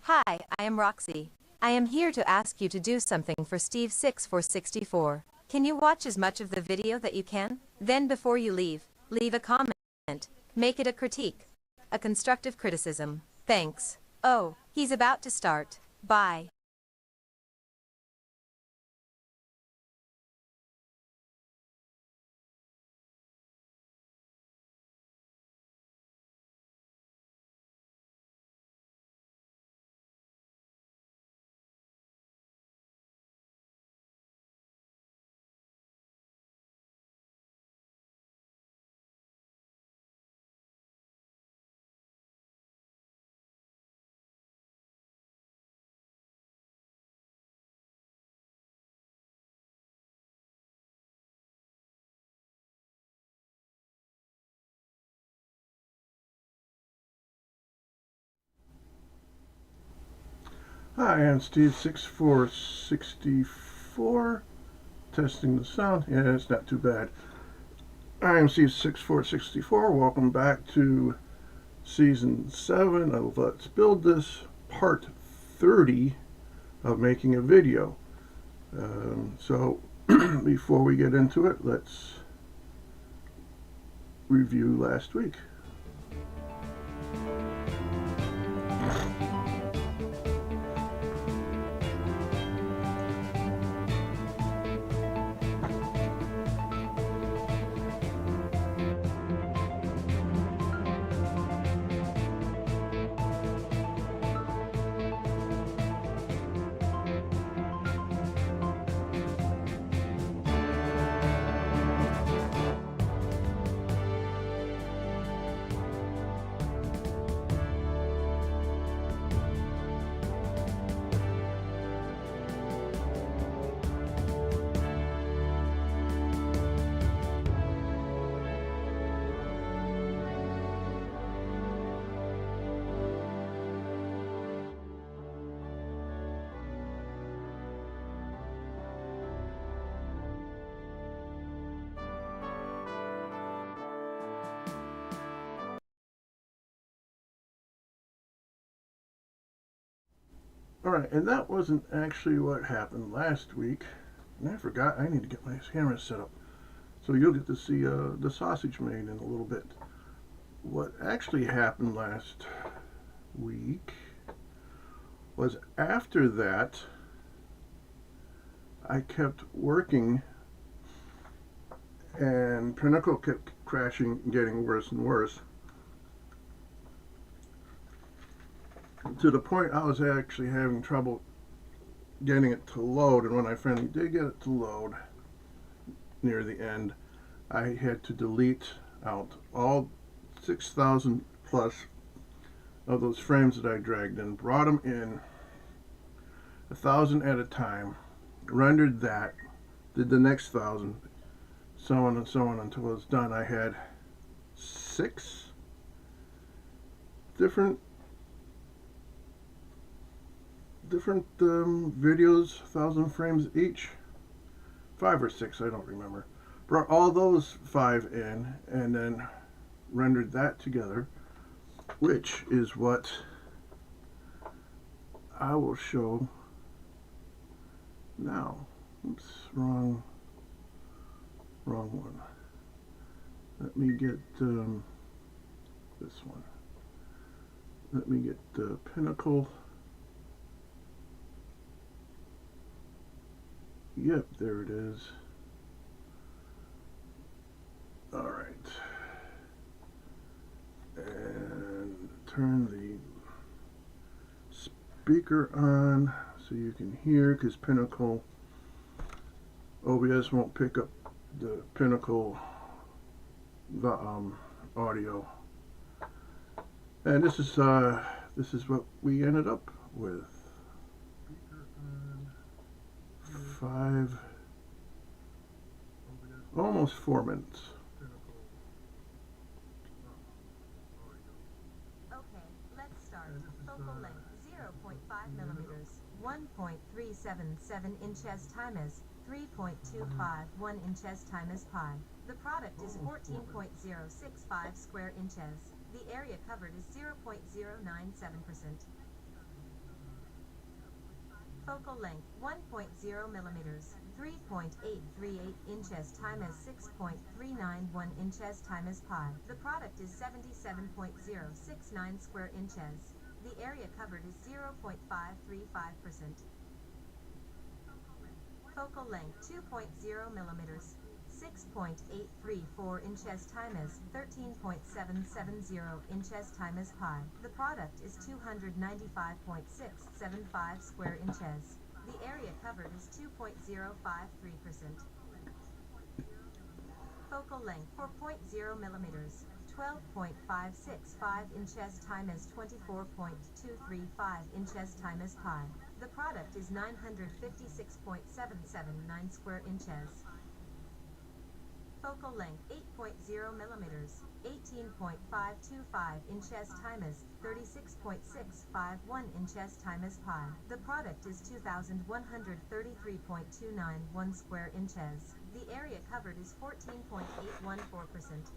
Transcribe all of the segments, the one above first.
Hi, I am Roxy. I am here to ask you to do something for Steve6464. Can you watch as much of the video that you can? Then before you leave a comment. Make it a critique. A constructive criticism. Thanks. Oh, he's about to start. Bye. Hi, I'm Steve6464, testing the sound. Yeah, it's not too bad. I am Steve6464. Welcome back to Season 7 of Let's Build This, Part 30 of making a video. So, before we get into it, let's review last week. Alright, and that wasn't actually what happened last week. And I forgot, I need to get my camera set up. So you'll get to see the sausage made in a little bit. What actually happened last week was after that, I kept working and Pinnacle kept crashing and getting worse and worse. To the point I was actually having trouble getting it to load, and when I finally did get it to load near the end, I had to delete out all 6,000 plus of those frames that I dragged in, brought them in 1,000 at a time, rendered that, did the next 1,000, so on and so on until it was done. I had 6 different videos, 1,000 frames each, 5 or 6, I don't remember. Brought all those 5 in and then rendered that together, which is what I will show now. Oops, wrong one. Let me get this one. Let me get the Pinnacle. Yep, there it is. Alright. And turn the speaker on so you can hear, because Pinnacle OBS won't pick up the Pinnacle audio. And this is what we ended up with. 5, almost 4 minutes. Okay, let's start. Focal length 0.5 millimeters, 1.377 inches times 3.251 inches times pi. The product is 14.065 square inches. The area covered is 0.097%. Focal length 1.0 millimeters, 3.838 inches times 6.391 inches times pi. The product is 77.069 square inches. The area covered is 0.535%. Focal length 2.0 millimeters, 6.834 inches times 13.770 inches times pi. The product is 295.675 square inches. The area covered is 2.053%. Focal length 4.0 millimeters, 12.565 inches times 24.235 inches times pi. The product is 956.779 square inches. Focal length 8.0 millimeters, 18.525 inches times 36.651 inches times pi. The product is 2,133.291 square inches. The area covered is 14.814%.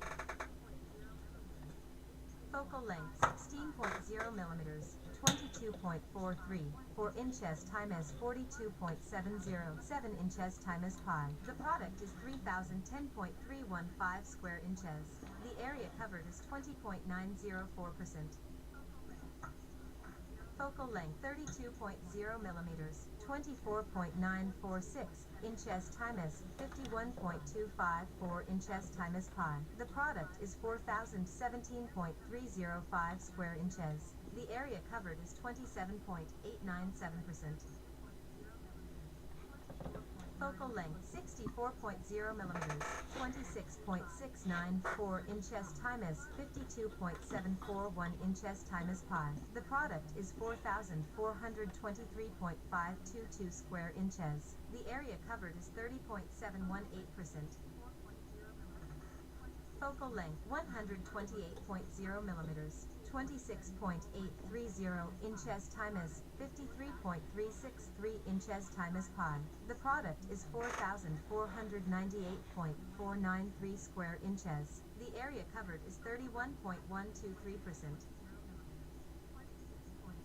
Focal length 16.0 millimeters, 22.434 inches times 42.707 inches times pi. The product is 3,010.315 square inches. The area covered is 20.904%. Focal length 32.0 millimeters, 24.946 inches times 51.254 inches times pi. The product is 4,017.305 square inches. The area covered is 27.897%. Focal length 64.0 millimeters, 26.694 inches times 52.741 inches times pi. The product is 4,423.522 square inches. The area covered is 30.718%. Focal length 128.0 millimeters, 26.830 inches times 53.363 inches times pi. The product is 4,498.493 square inches. The area covered is 31.123%.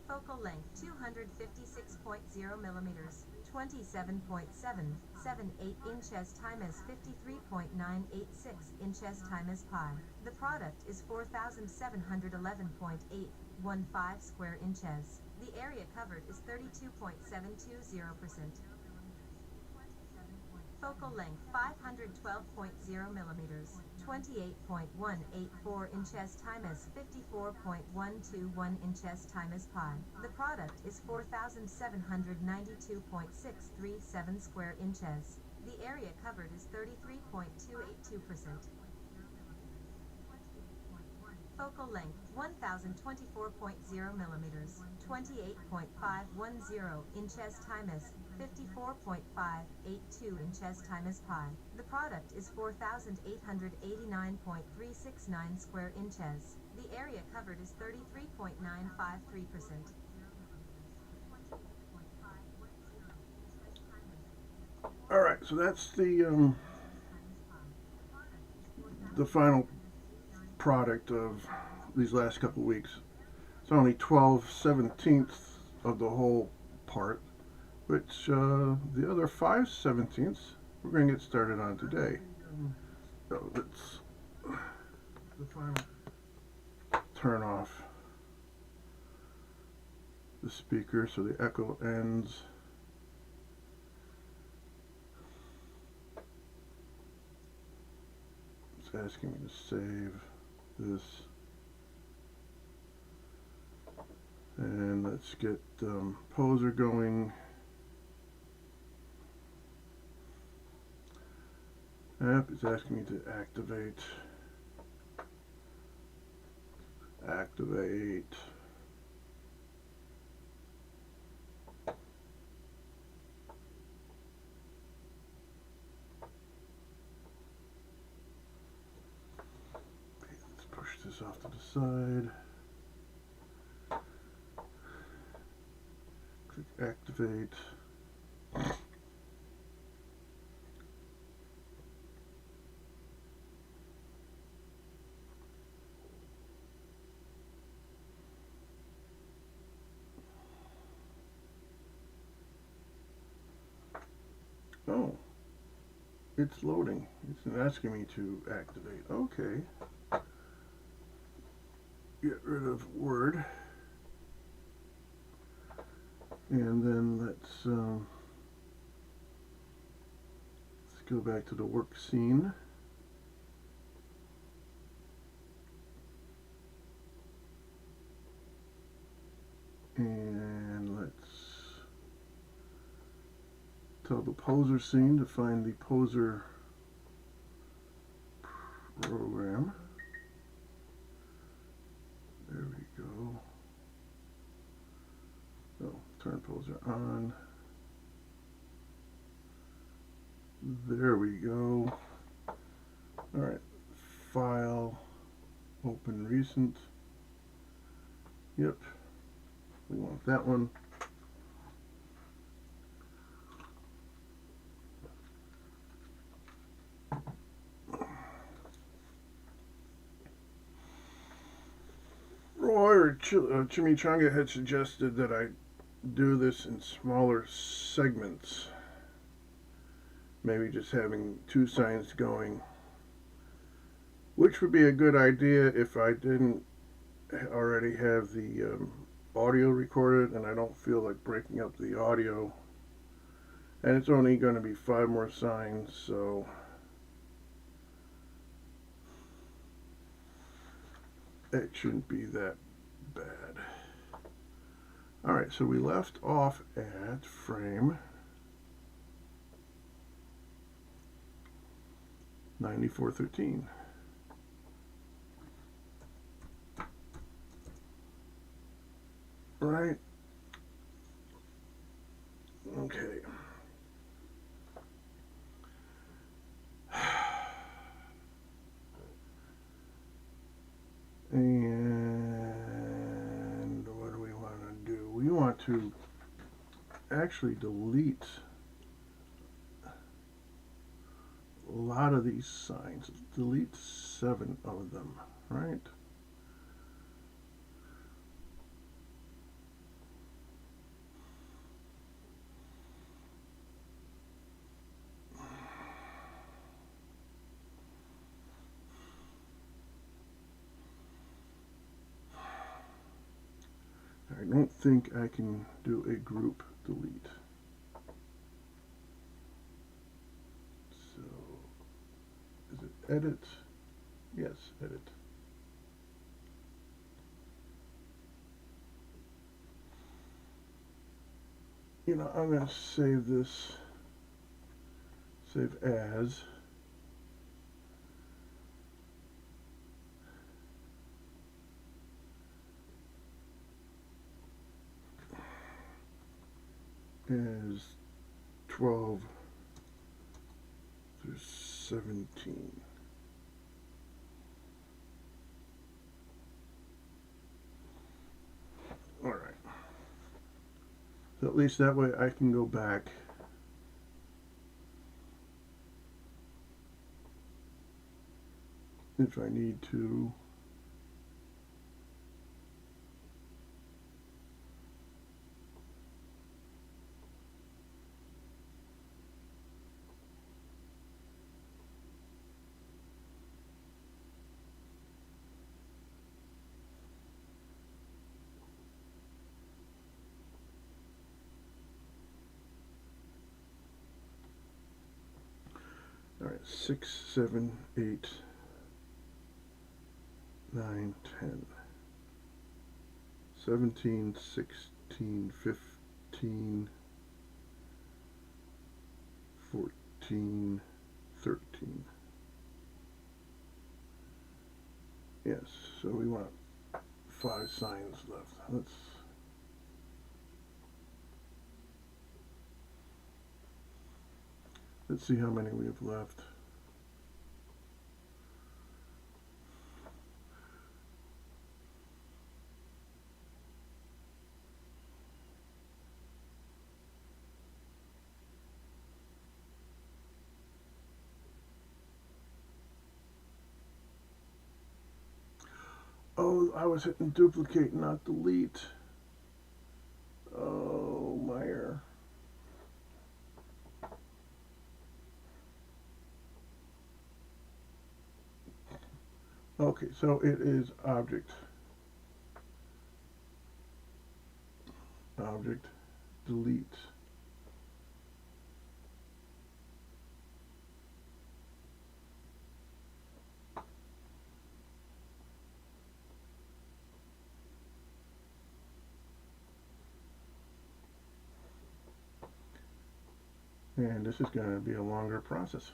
Focal length 256.0 millimeters, 27.778 inches times 53.986 inches times pi. The product is 4,711.815 square inches. The area covered is 32.720%. Focal length 512.0 millimeters, 28.184 inches times 54.121 inches times pi. The product is 4,792.637 square inches. The area covered is 33.282%. Focal length 1,024.0 millimeters, 28.510 inches times 54.582 inches times pi. The product is 4,889.369 square inches. The area covered is 33.953%. All right, so that's the final product of these last couple weeks. It's only 12/17 of the whole part, which the other 5/17 we're going to get started on today. So let's the final turn off the speaker so the echo ends. It's asking me to save this, and let's get poser going. Yep, it's asking me to activate. Let's push this off to the side. Click activate. Oh, it's loading. It's asking me to activate. Okay. Get rid of Word. And then let's go back to the work scene. And let's tell the poser scene to find the poser program. There we go. Oh, turn poser on. There we go. Alright, file, open recent. Yep, we want that one. Roy or Chimichanga had suggested that I do this in smaller segments. Maybe just having 2 signs going, which would be a good idea if I didn't already have the audio recorded and I don't feel like breaking up the audio. And it's only going to be 5 more signs, so it shouldn't be that bad. Alright, so we left off at frame 9413. Right? Okay. And what do we want to do? We want to actually delete a lot of these signs. Delete 7 of them, right? I don't think I can do a group delete. So, is it edit? Yes, edit. You know, I'm going to save this, save as. As 12 through 17. All right. So at least that way I can go back if I need to. All right, 6, 7, 8, 9, 10, 17, 16, 15, 14, 13. Yes, so we want 5 signs left. Let's see how many we have left. Oh, I was hitting duplicate, not delete. Oh, Meyer. Okay, so it is object, delete. And this is going to be a longer process.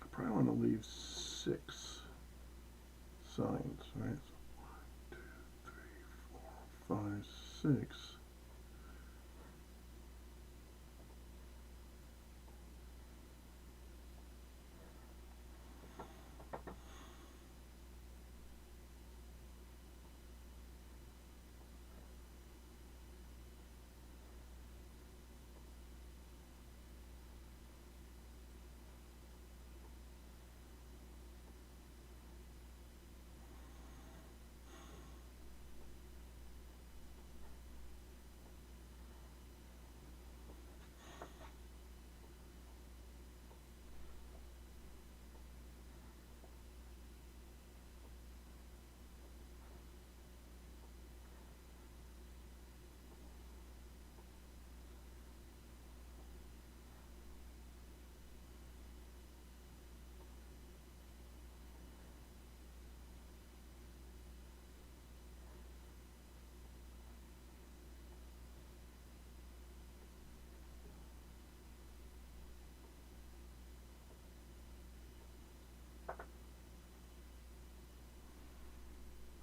I probably want to leave 6 signs, right? So 1, 2, 3, 4, 5, 6.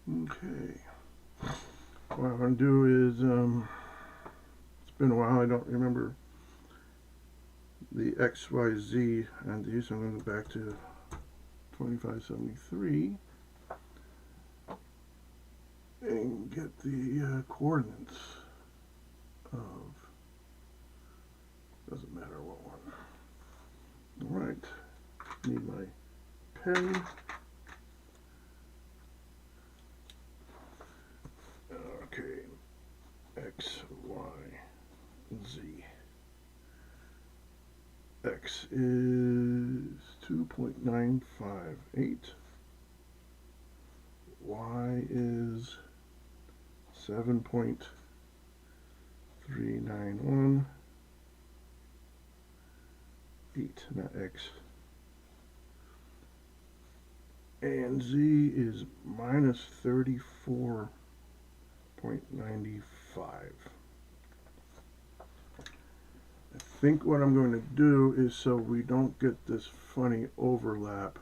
Okay. What I'm going to do is, it's been a while, I don't remember the XYZ on these. I'm going to go back to 2573 and get the coordinates of, doesn't matter what one. Alright, need my pen. Okay, X, Y, Z. X is 2.958. Y is 7.391. 8, not X. And Z is minus 34.95. I think what I'm going to do is, so we don't get this funny overlap,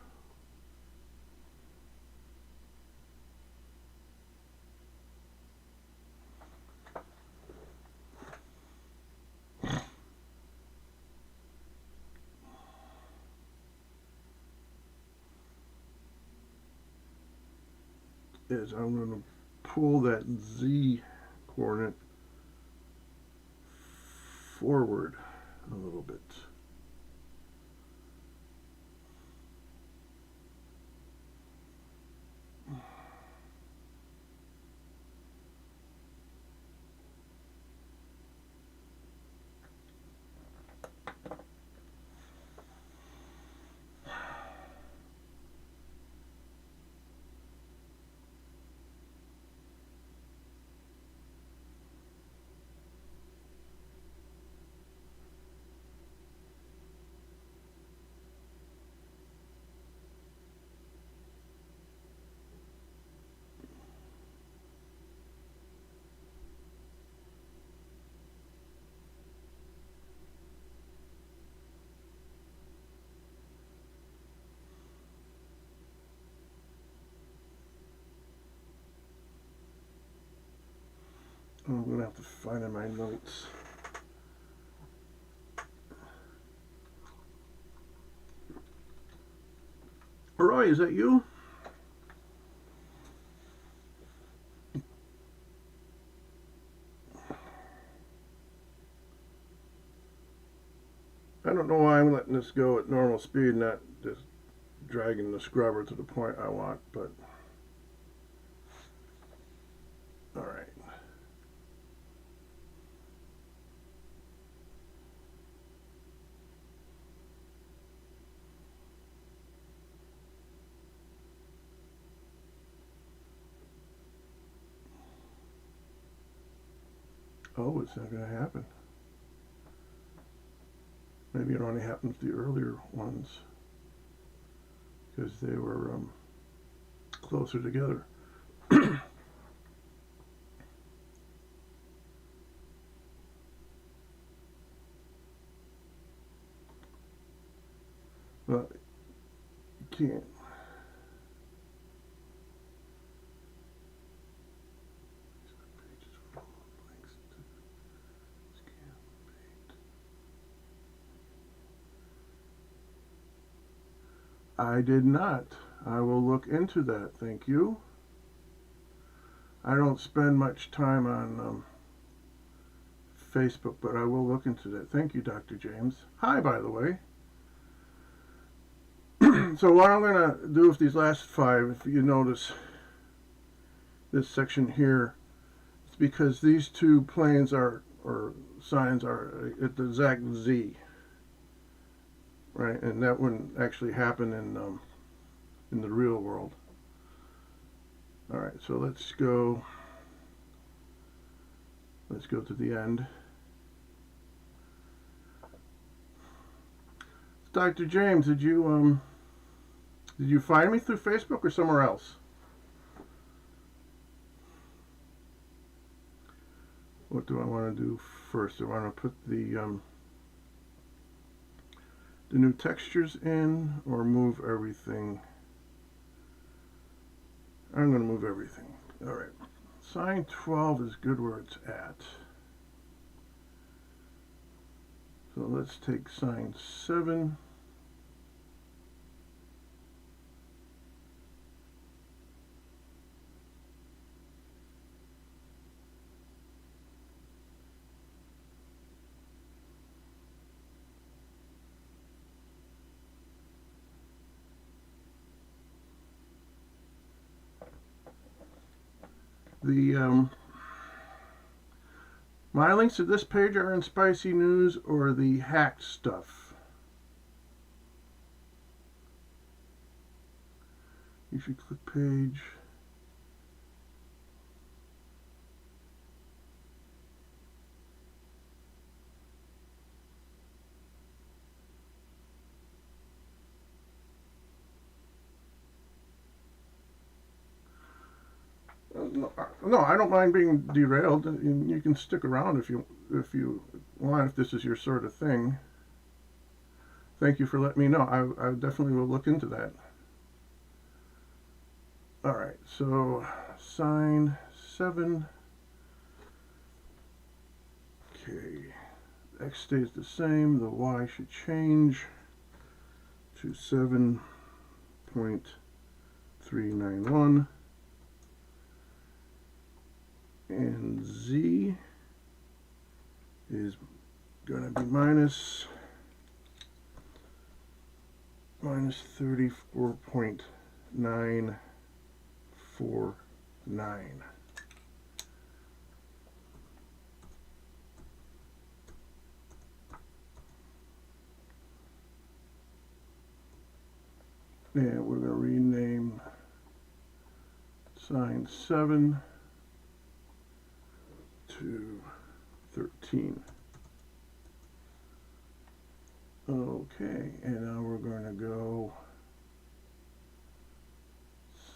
is I'm going to pull that Z coordinate forward a little bit. I'm going to have to find in my notes. Roy, is that you? I don't know why I'm letting this go at normal speed, not just dragging the scrubber to the point I want, but alright. Oh, it's not going to happen. Maybe it only happens to the earlier ones because they were closer together. But you can't. I did not. I will look into that. Thank you. I don't spend much time on Facebook, but I will look into that. Thank you, Dr. James. Hi, by the way. So what I'm going to do with these last 5, if you notice this section here, it's because these 2 planes are, or signs are at the exact Z. Right, and that wouldn't actually happen in the real world. All right, so let's go to the end. Dr. James, did you find me through Facebook or somewhere else? What do I want to do first? I want to put the new textures in, or move everything. I'm going to move everything. All right. Sign 12 is good where it's at. So let's take sign 7. My links to this page are in Spicy News or the hacked stuff. You should click page. No, I don't mind being derailed. You can stick around if you want, if this is your sort of thing. Thank you for letting me know. I definitely will look into that. All right, so sign 7. Okay, X stays the same. The Y should change to 7.391. And Z is going to be minus 34.949. And we're going to rename sign 7 to 13. Okay, and now we're going to go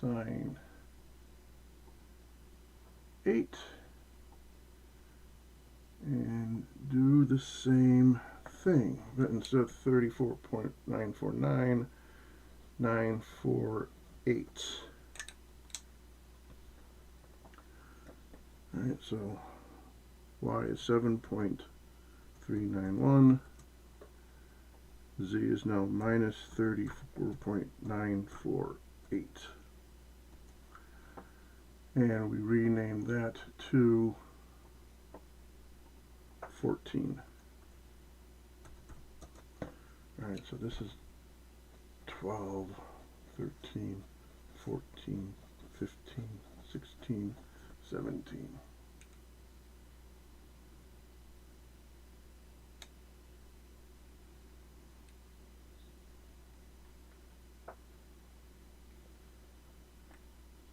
sign 8 and do the same thing, but instead of 34.949, 948. Alright, so Y is 7.391. Z is now minus 34.948. And we rename that to 14. Alright, so this is 12, 13, 14, 15, 16, 17.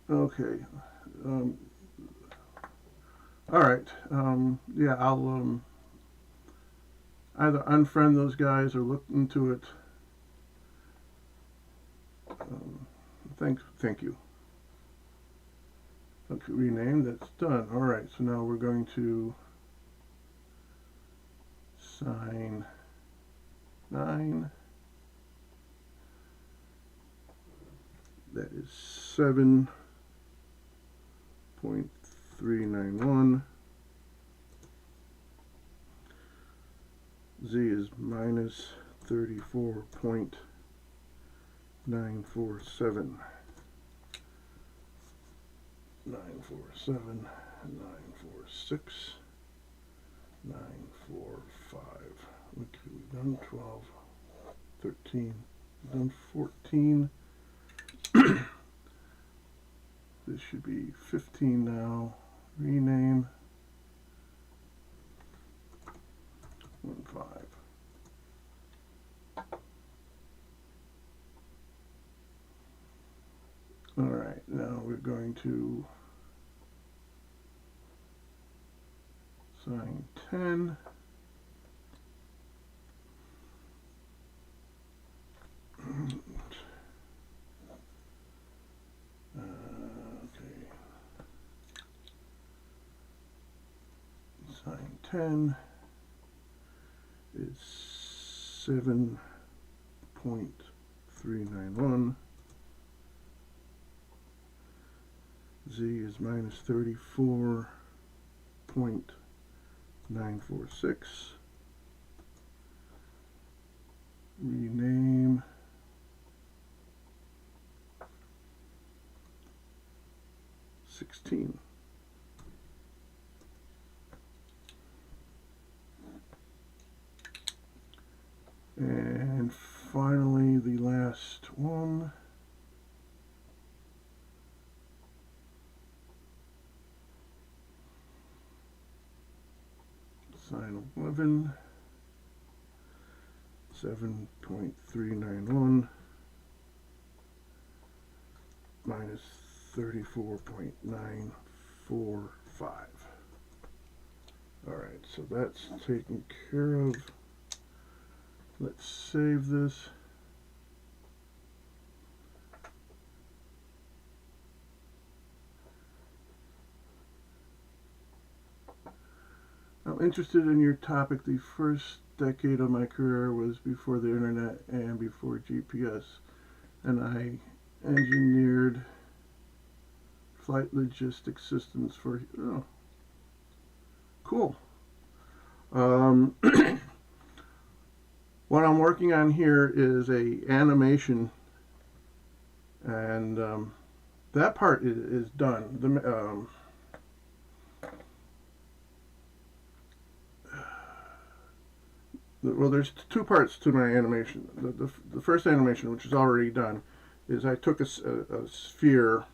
Okay. All right. Yeah, I'll either unfriend those guys or look into it. Thank you. Okay, rename. That's done. All right. So now we're going to sign 9. That is 7.391. Z is minus 34.947. 947, 946, 945. Okay, we've done 12, 13, we've done 14. This should be 15 now. Rename 15. All right, now we're going to sign 10. Okay. Sign 10 is 7.391. Z is minus 34.946. Rename 16. And finally, the last one. Sign 11. 7.391 minus 34.945. All right, so that's taken care of. Let's save this. I'm interested in your topic. The first decade of my career was before the internet and before GPS, and I engineered flight logistics systems for, oh, cool. What I'm working on here is a animation, and that part is done. Well, there's two parts to my animation. The first animation, which is already done, is I took a sphere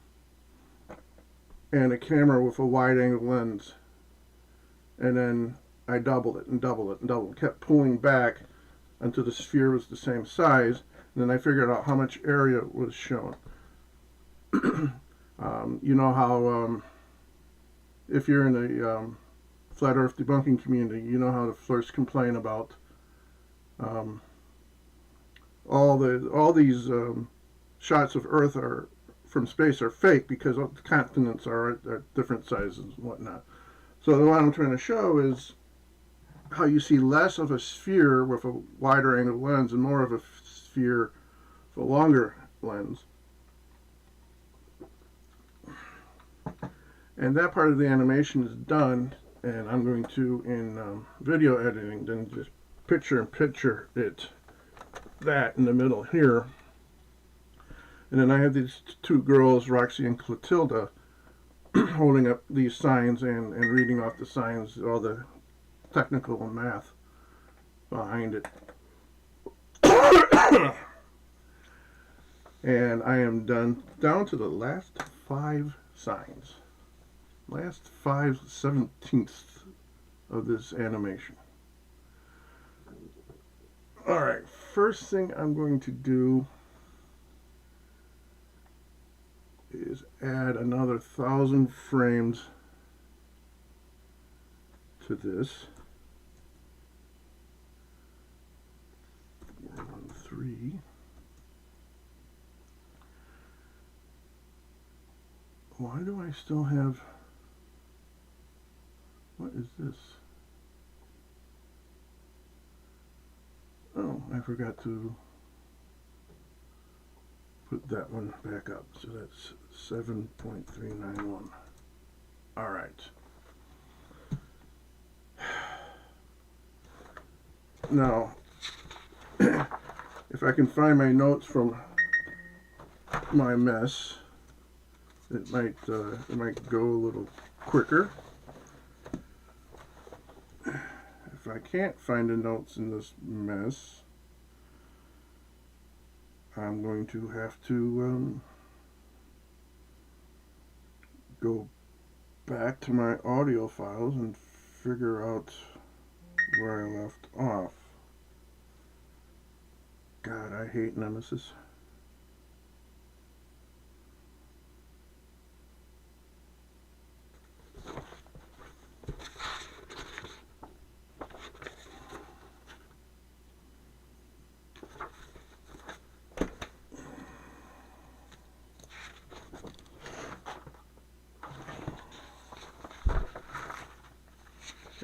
and a camera with a wide-angle lens, and then I doubled it and doubled it and doubled it, kept pulling back until the sphere was the same size, and then I figured out how much area was shown. You know how if you're in the flat Earth debunking community, you know how the first complain about all these shots of Earth are from space are fake because the continents are different sizes and whatnot. So what I'm trying to show is how you see less of a sphere with a wider angle lens and more of a sphere with a longer lens. And that part of the animation is done. and I'm going to, in video editing, then just picture it, that in the middle here. And then I have these two girls, Roxy and Clotilda, holding up these signs and reading off the signs, all the technical and math behind it. And I am down to the last 5 signs. Last 5/17ths of this animation. Alright, first thing I'm going to do is add another 1,000 frames to this. 413. Why do I still have... What is this? Oh, I forgot to put that one back up. So that's 7.391. All right. Now, if I can find my notes from my mess, it might go a little quicker. If I can't find the notes in this mess, I'm going to have to go back to my audio files and figure out where I left off. God, I hate Nemesis.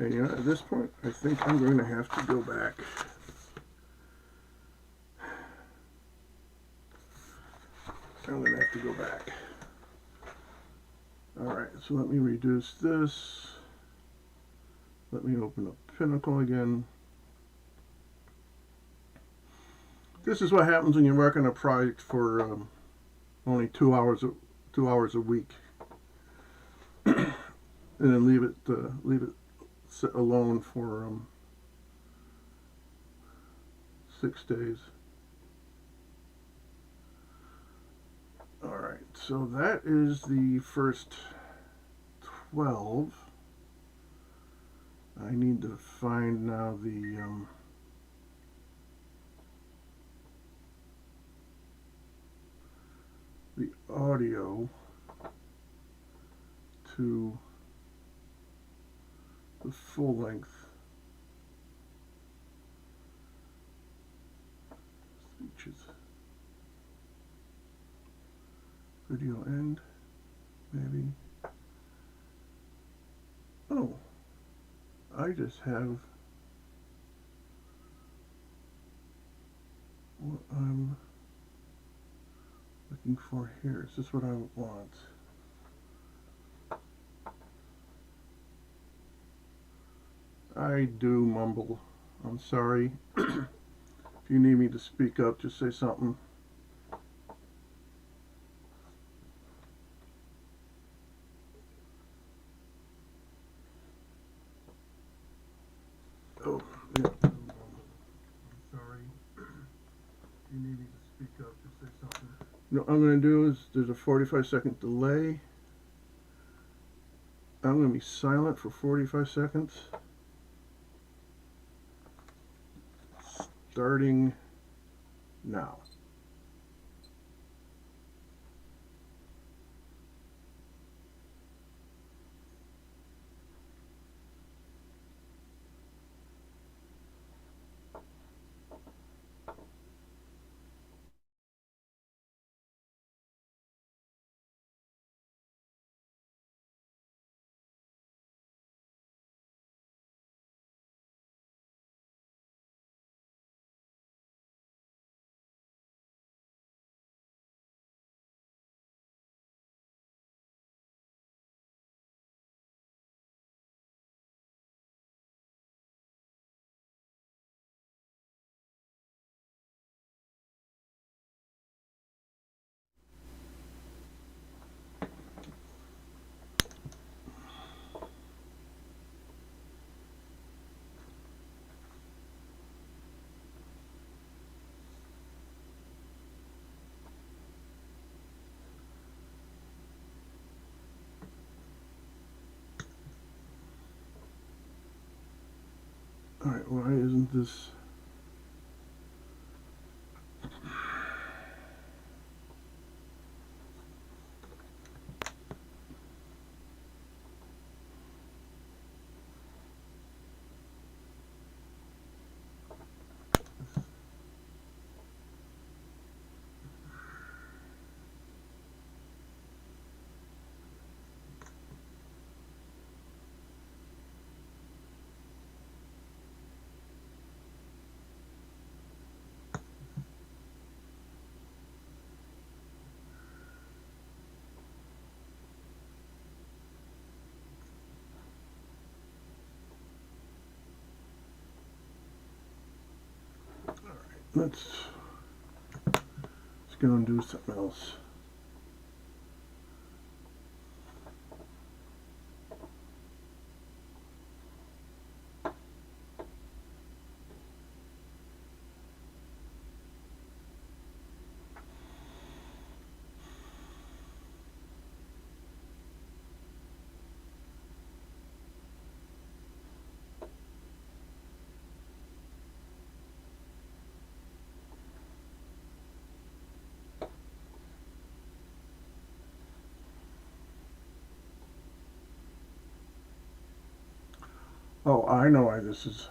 And you know, at this point, I think I'm going to have to go back. I'm going to have to go back. Alright, so let me reduce this. Let me open up Pinnacle again. This is what happens when you work on a project for only 2 hours a week, and then leave it sit alone for 6 days. Alright, so that is the first 12. I need to find now the audio to the full length speeches. Video end, maybe. Oh, I just have what I'm looking for here. Is this what I want? I do mumble. I'm sorry. If you need me to speak up, just say something. Oh, yeah. I'm sorry. If you need me to speak up, just say something. What I'm going to do is there's a 45-second delay. I'm going to be silent for 45 seconds. Starting now. Alright, why isn't this... Let's go and do something else. Oh, I know why this is.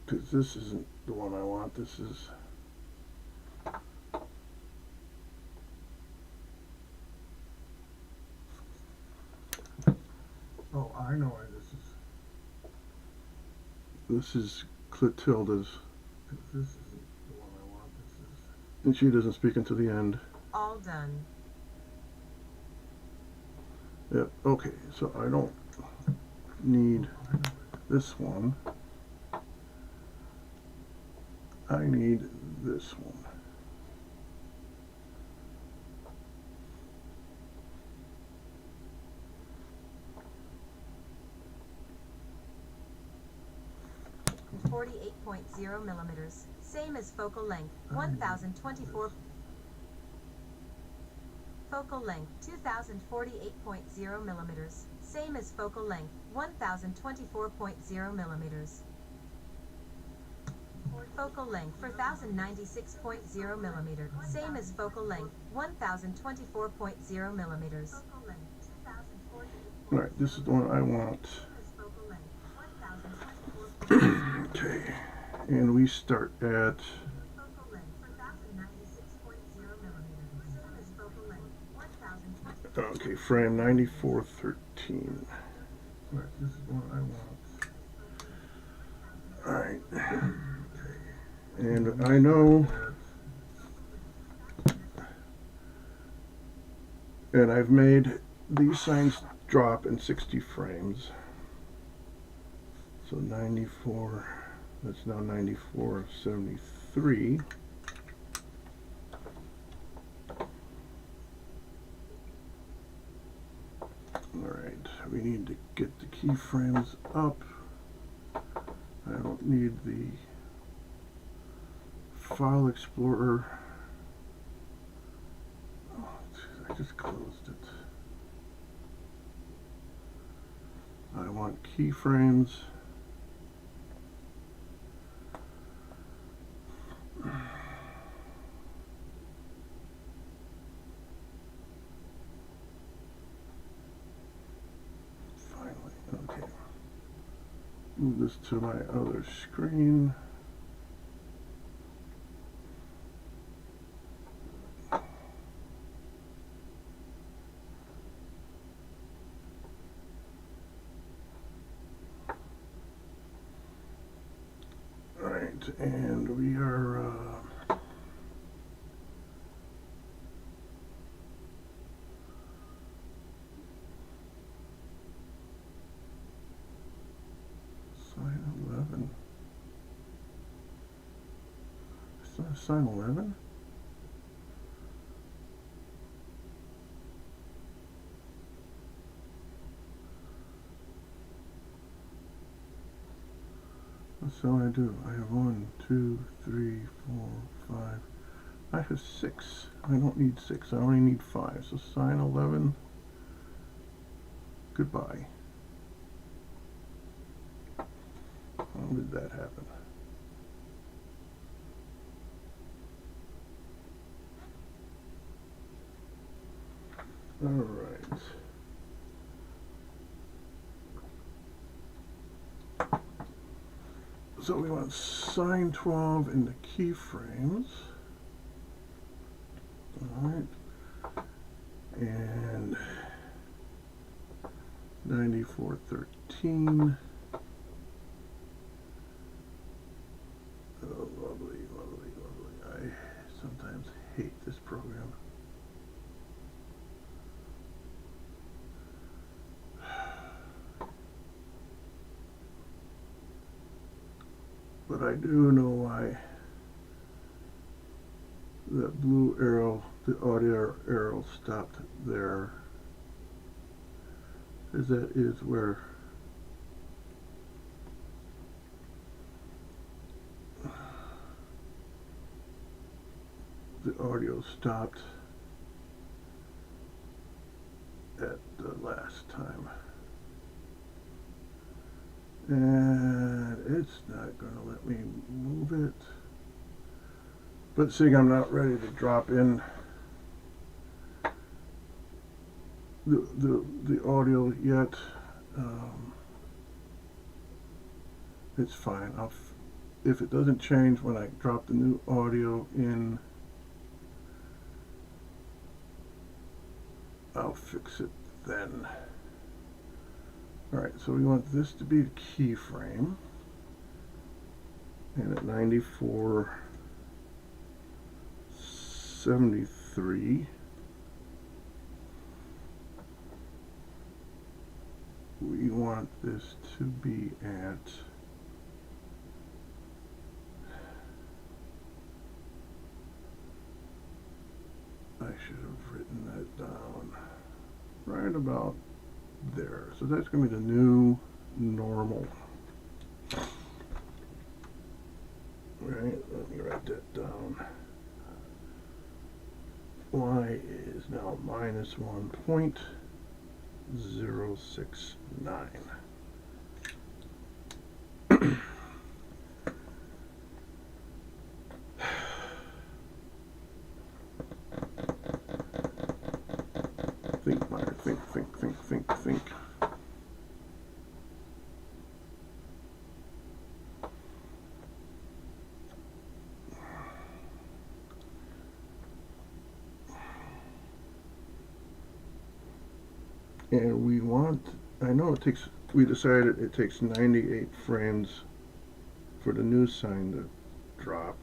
Because this isn't the one I want. This is... Oh, I know why this is. This is Clotilda's. This isn't the one I want. This is... And she doesn't speak until the end. All done. Yep, okay, so I don't need this one. I need this one. And 48.0 millimeters, same as focal length, 1024. Focal length 2048.0 millimeters, same as focal length 1024.0 millimeters. Focal length 4096.0 millimeters, same as focal length 1024.0 millimeters. Alright, this is the one I want. Okay, and we start at... Okay, frame 9413. Right, this is what I want. Alright. Okay. And I know, and I've made these signs drop in 60 frames. So 94, that's now 9473. Alright, we need to get the keyframes up. I don't need the File Explorer. Oh, geez, I just closed it. I want keyframes. Okay, move this to my other screen. Right, and we are sign 11. It's not sign 11? So I do. I have 1, 2, 3, 4, 5. I have 6. I don't need 6. I only need 5. So sign 11. Goodbye. When did that happen? All right. So we want sine 12 in the keyframes. All right. And 9413. Oh, lovely, lovely, lovely. I sometimes hate this program. But I do know why that blue arrow, the audio arrow, stopped there. Because that is where the audio stopped at the last time. And it's not going to let me move it. But seeing I'm not ready to drop in the audio yet, it's fine. If it doesn't change when I drop the new audio in, I'll fix it then. Alright, so we want this to be the keyframe. And at 9473, we want this to be at I should have written that down right about there. So that's going to be the new normal. Right, let me write that down. Y is now minus 1.069. Think, Meyer, think. And we want, I know it takes, we decided it takes 98 frames for the new sign to drop.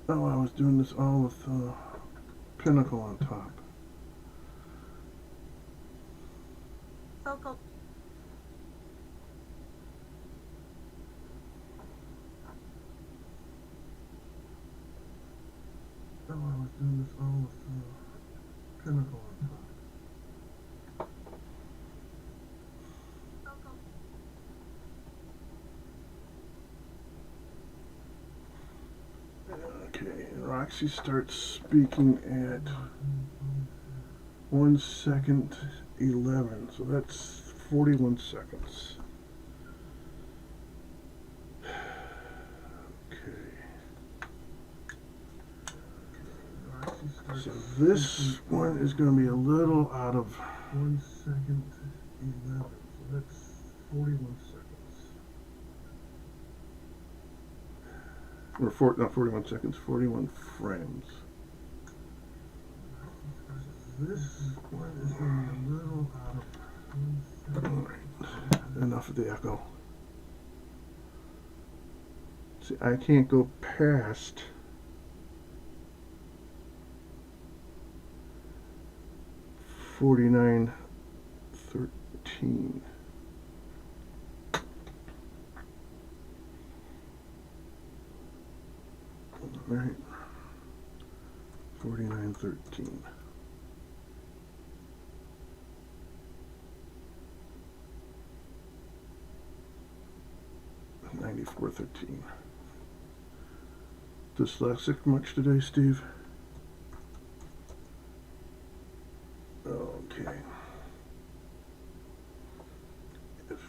Oh, I was doing this all with Pinnacle on top. Focal. Oh, I was doing this all with Pinnacle on top. Okay, and Roxy starts speaking at 1 second 11, so that's 41 seconds. Okay. So this one is going to be a little out of 1 second 11, so that's 41 seconds. Or not 41 seconds, 41 frames. This one is going to be a little out of 1 second. Alright, enough of the echo. See, I can't go past 4913. Alright. 4913. 9413. Dyslexic much today, Steve? Okay.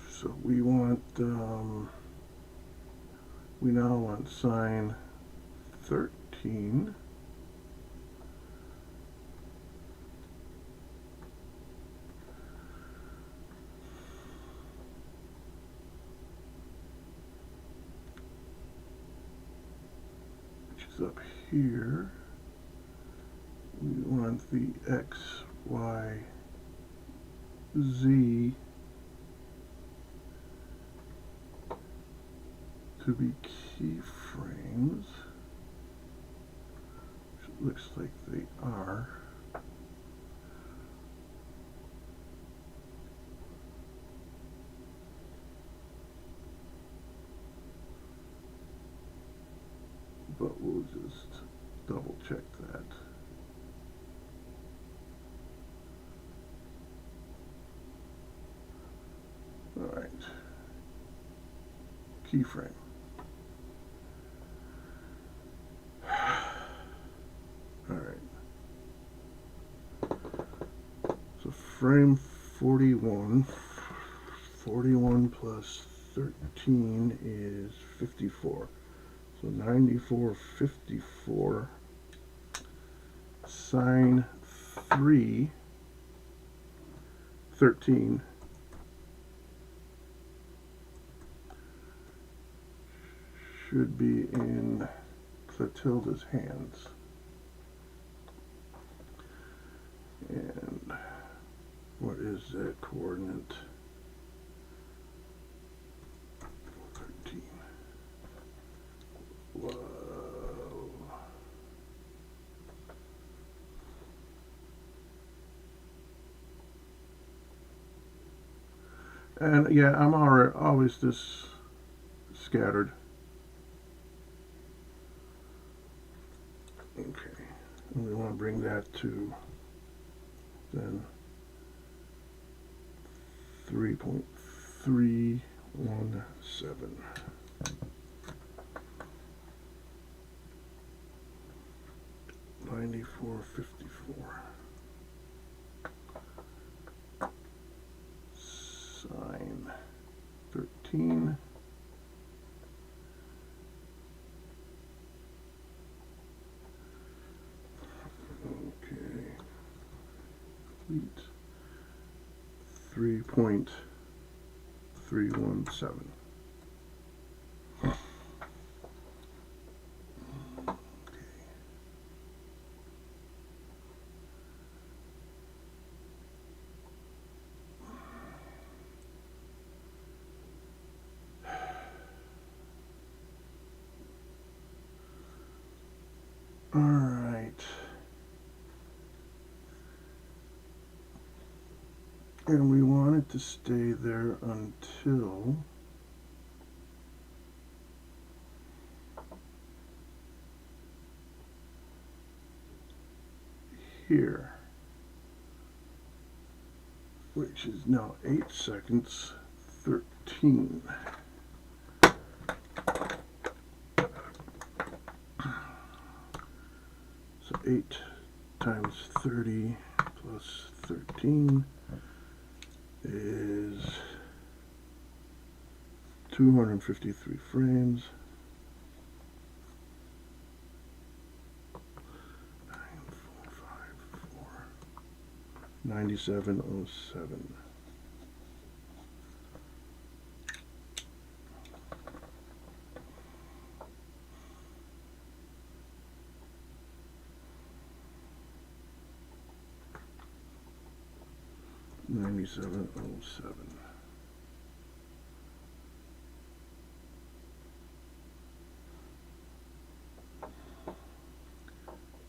So we want, we now want sine 13. Which is up here. We want the x, y, z to be keyframes, which it looks like they are. But we'll just double check that. All right. Keyframe. All right. So frame 41. 41 plus 13 is 54. So 9454 sine 3 13 should be in Clotilda's hands. And what is that coordinate? 13. Whoa. And yeah, I'm always this scattered. Okay, and we want to bring that to then 3.317. 9454 sine 13 okay complete 3.317. All right. And we want it to stay there until here, which is now 8 seconds 13. So 8 times 30 plus 13 is 253 frames. 9707. $97.07.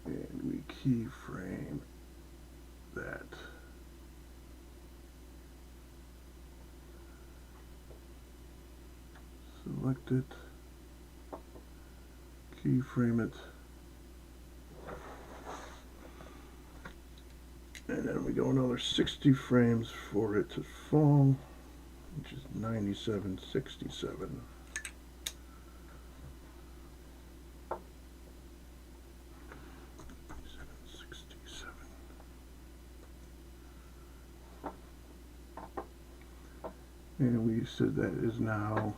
And we keyframe that select it, keyframe it, and then we go another 60 frames for it to fall, which is 97.67. And we said that is now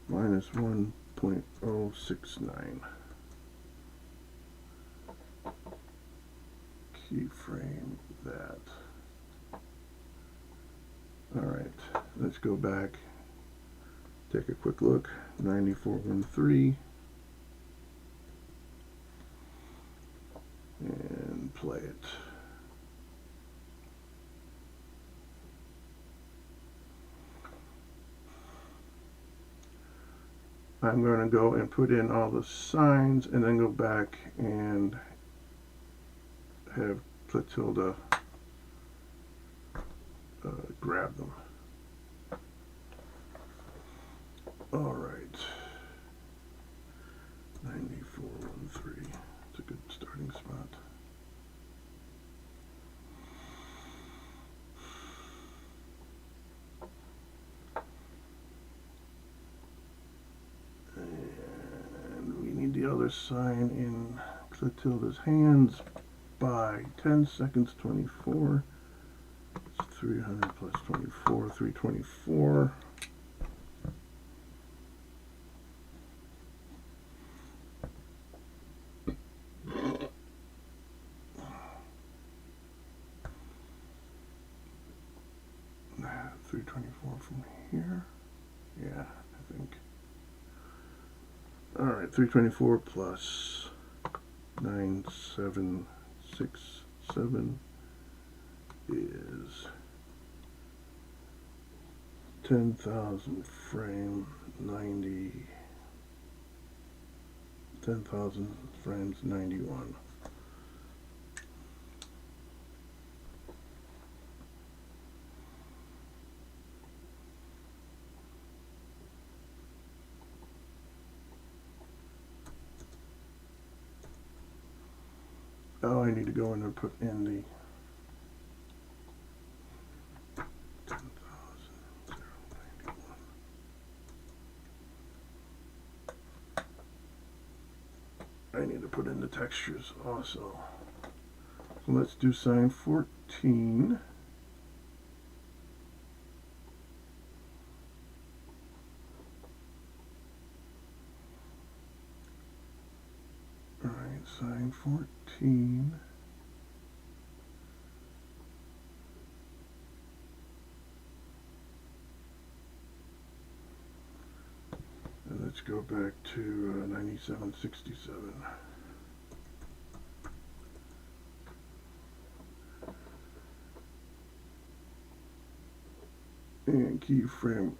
minus 1.069. Keyframe that. Alright, let's go back, take a quick look. 9413 and play it. I'm going to go and put in all the signs and then go back and have Clotilda grab them. Alright. 9413. It's a good starting spot. The other sign in Clotilda's hands by 10 seconds 24. It's 300 plus 24, 324. Nah, 324 from here. Yeah, I think. Alright, 324 plus 9767 is 10,000 frame 90, 10,000 frames 91. Oh, I need to go in and put in the 10,091. I need to put in the textures also. So let's do sign 14. Alright, sign 14. And let's go back to 9767. And keyframe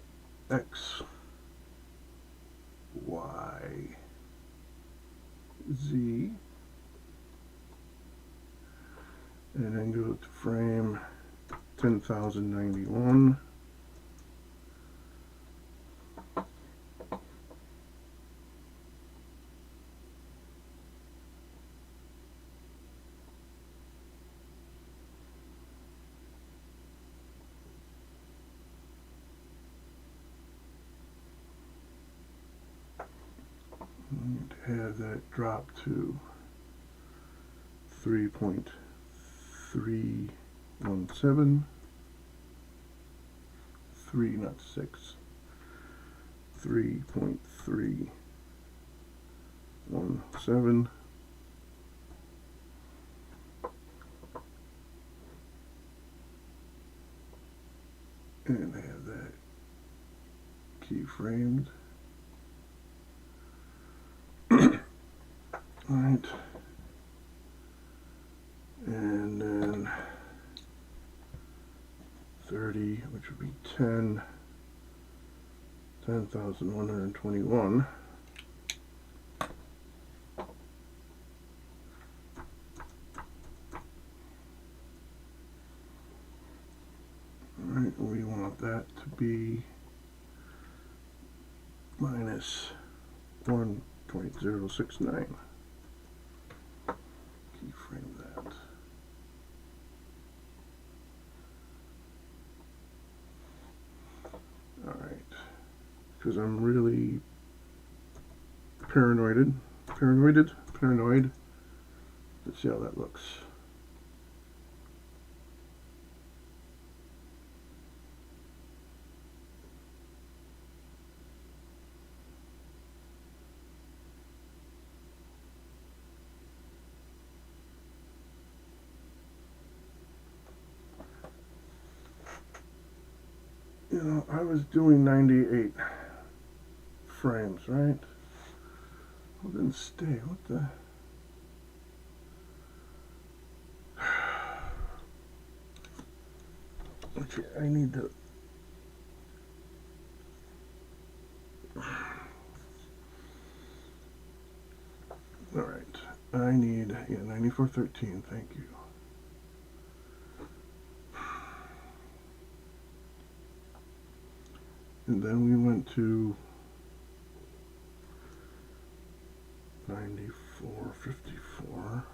X, Y, Z, and then go to frame 10,091. And have that drop to 3.317, 3 not 6, 3.317. And have that keyframed. Right, and then 30, which would be 10,121. Alright, we want that to be minus 1.069. Keyframe that. Alright, because I'm really paranoid. Let's see how that looks. You know, I was doing 98 frames, right? Well, it didn't stay. What the? Okay, I need to. All right, I need 9413. Thank you. And then we went to 9454.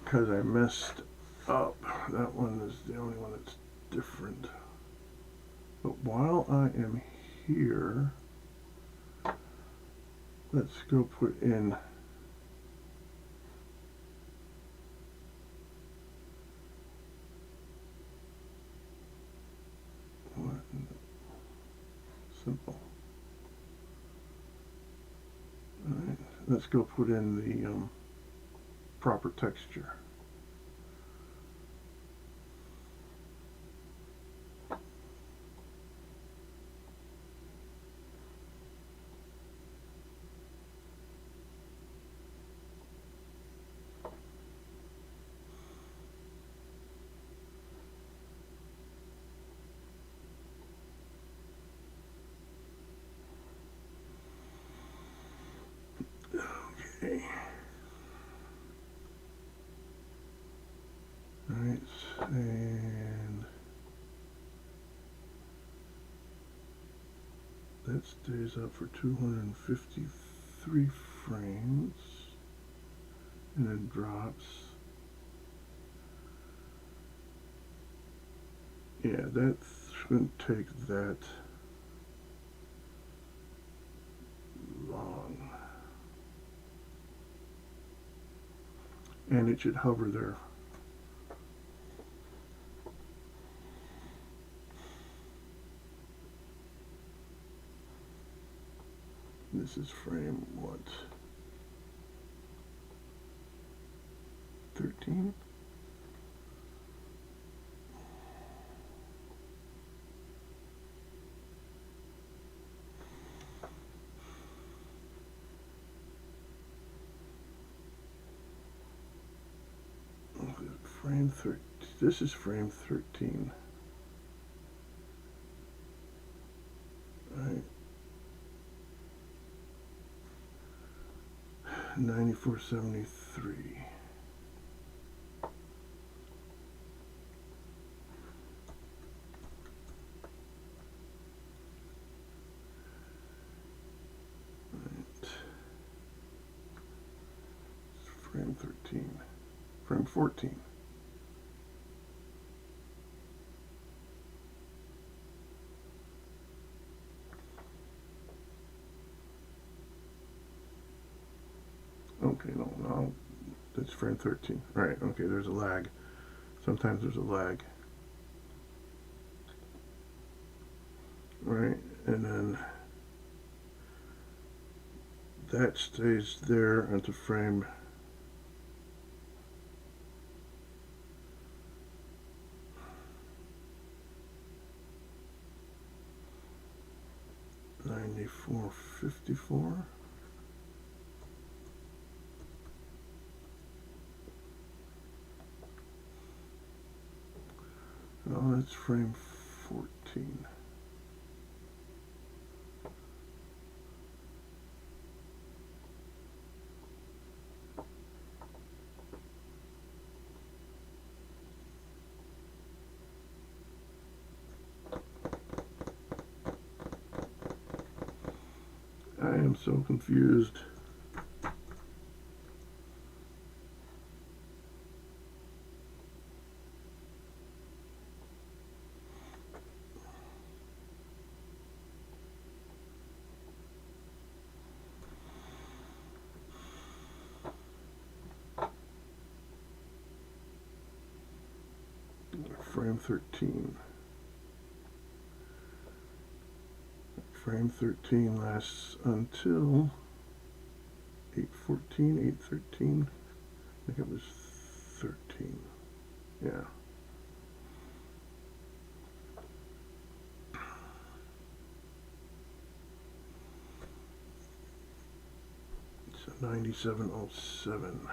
Because I messed up. That one is the only one that's different. But while I am here, let's go put in what? Simple. All right, let's go put in the proper texture. Okay. Alright, and that stays up for 253 frames, and it drops. Yeah, that shouldn't take that long. And it should hover there. This is frame what? 13? Frame 13. This is frame 13. Right. 9473. Right. Frame 13. Frame 14. Okay, no, that's frame 13. Right, okay, there's a lag. Sometimes there's a lag. Right, and then that stays there until frame 9454. Oh, that's frame 14. am so confused. Frame 13. Frame 13 lasts until 8:14, 8:13. I think it was 13. Yeah. So 9707.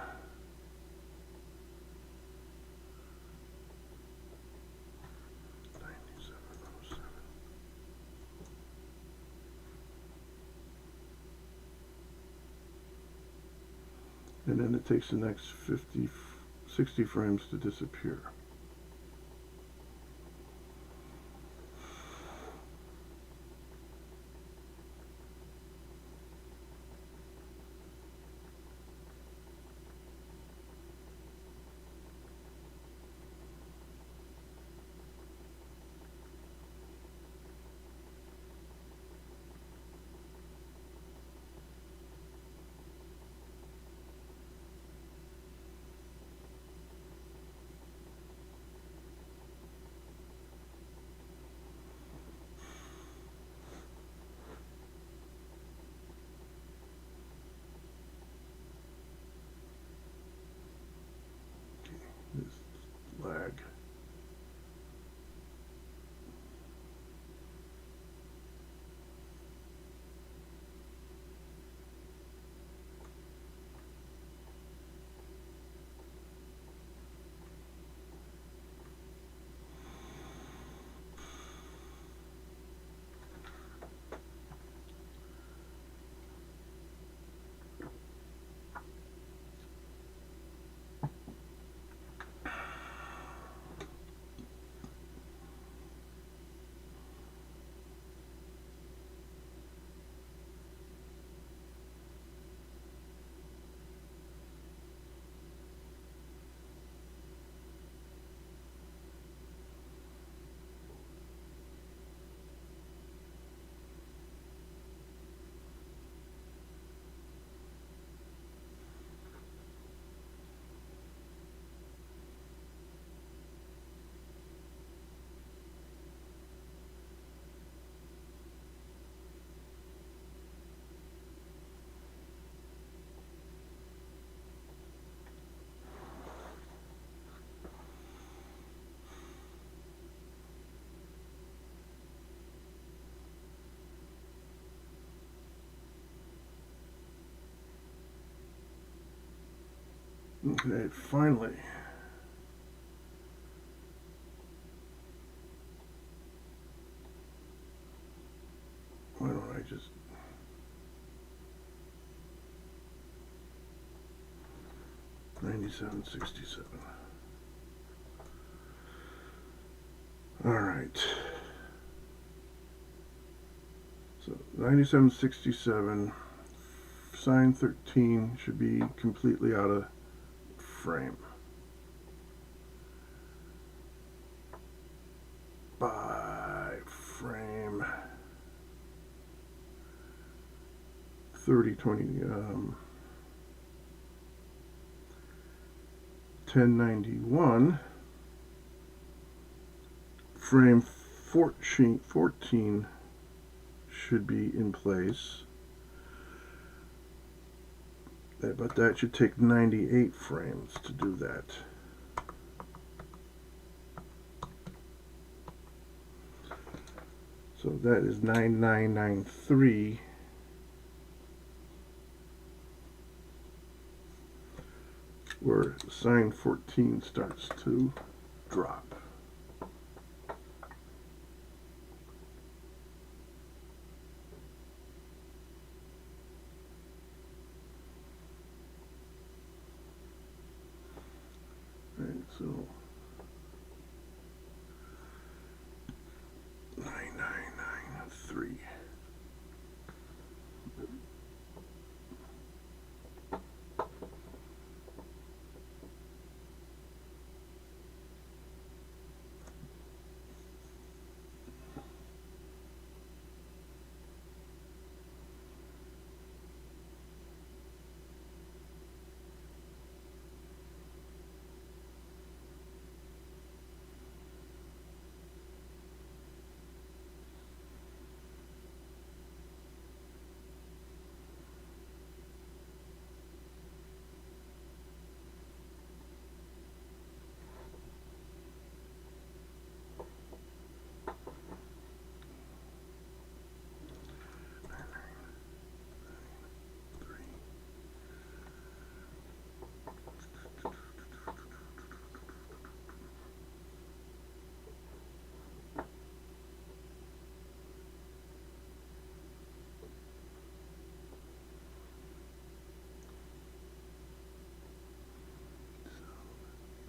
9707. And then it takes the next 60 frames to disappear. This lag. Okay, finally. Why don't I just... $97.67. All right. So $97.67. Sign 13 should be completely out of frame. By frame 3020 1091, frame 14 should be in place, but that should take 98 frames to do that. So that is 9993. Where sign 14 starts to drop. Right, so 9993.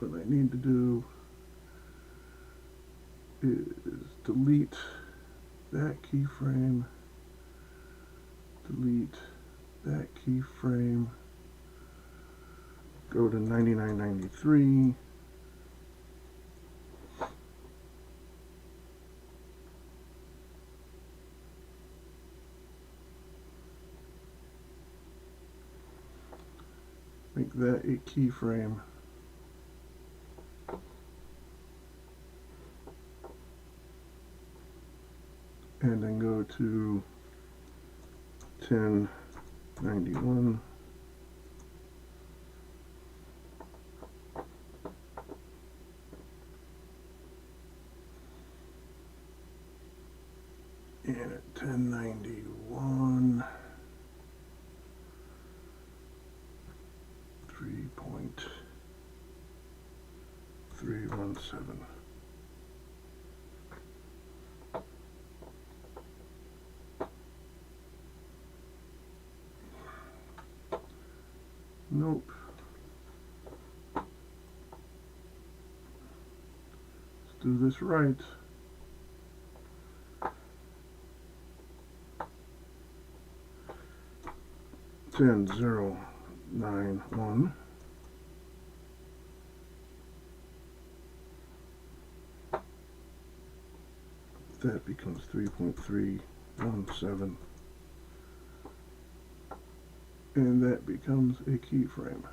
what I need to do is delete that keyframe, delete that keyframe, go to 9993, make that a keyframe, and then go to 1091, and at 1091 3.317. Nope. Let's do this right. Ten zero 9 1. That becomes 3.317, and that becomes a keyframe.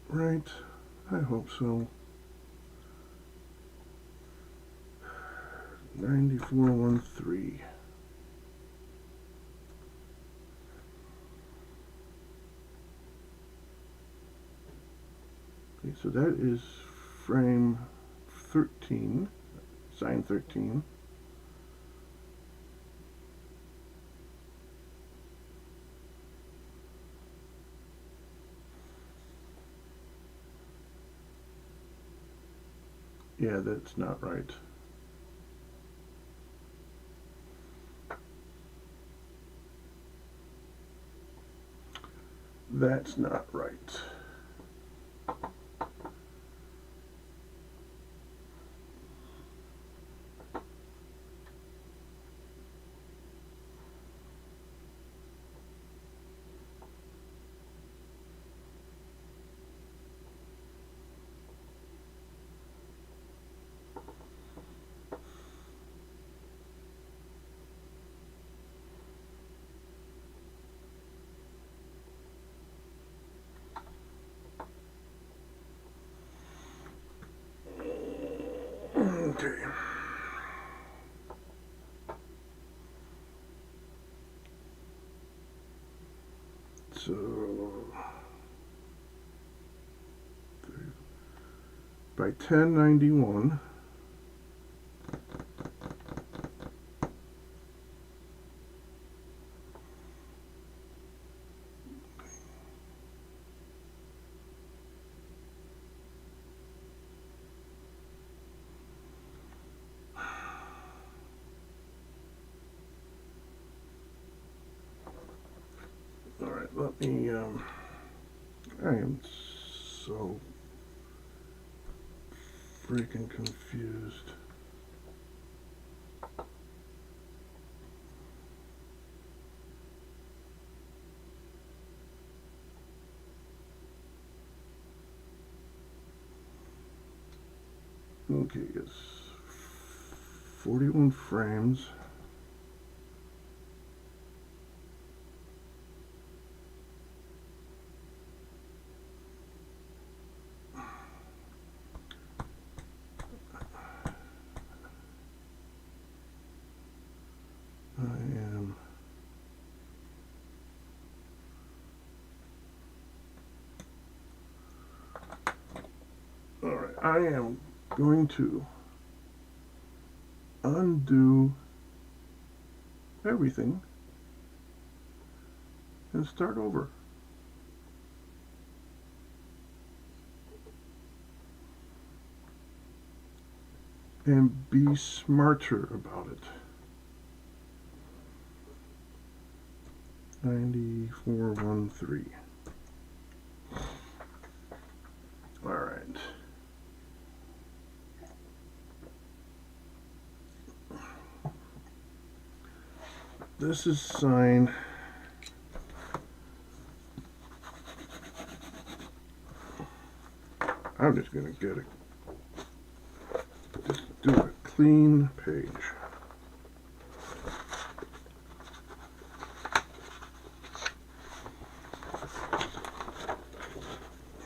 Right, I hope so. 9413. Okay, so that is frame 13, sign 13. Yeah, that's not right. That's not right. Okay. So by 1091, all right, let me, I am so freaking confused. Okay, it's 41 frames. I am all right. I am going to undo everything and start over. And be smarter about it. 9413. All right. This is sign I'm just gonna get it. Just do a clean page.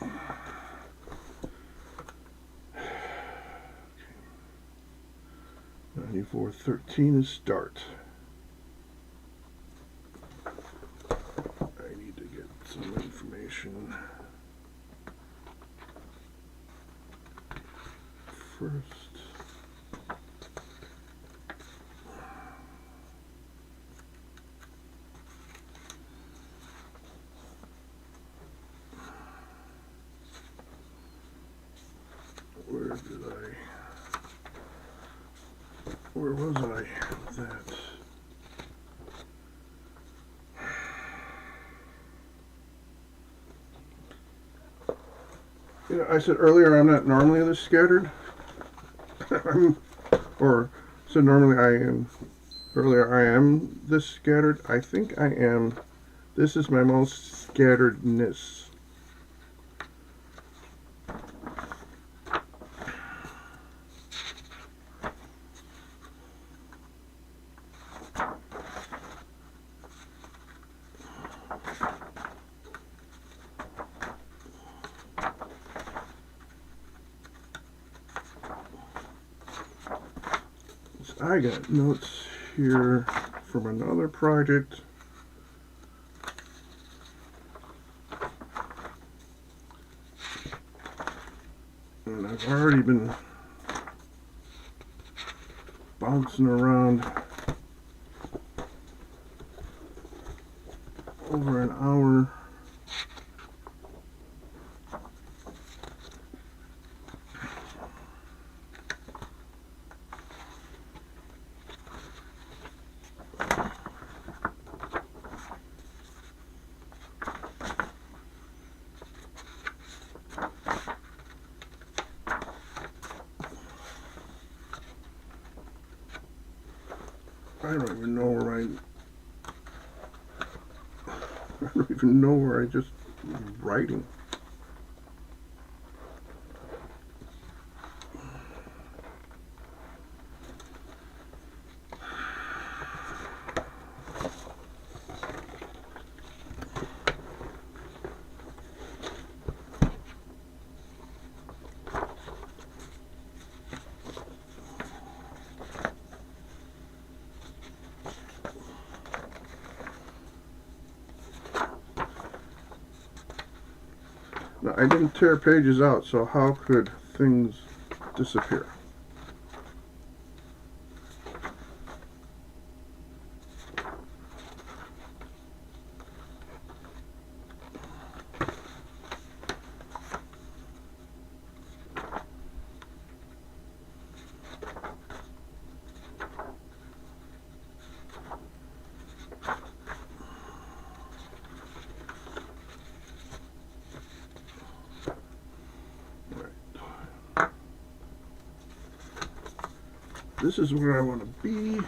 Okay. 9413 is start. I need to get some information first. Where was I with that? You know, I said earlier I'm not normally this scattered. Or said normally I am. Earlier I am this scattered. I think I am. This is my most scatteredness. I got notes here from another project. And I've already been bouncing around over an hour. I don't even know where I don't even know where I just was writing. Now, I didn't tear pages out, so how could things disappear? This is where I want to be.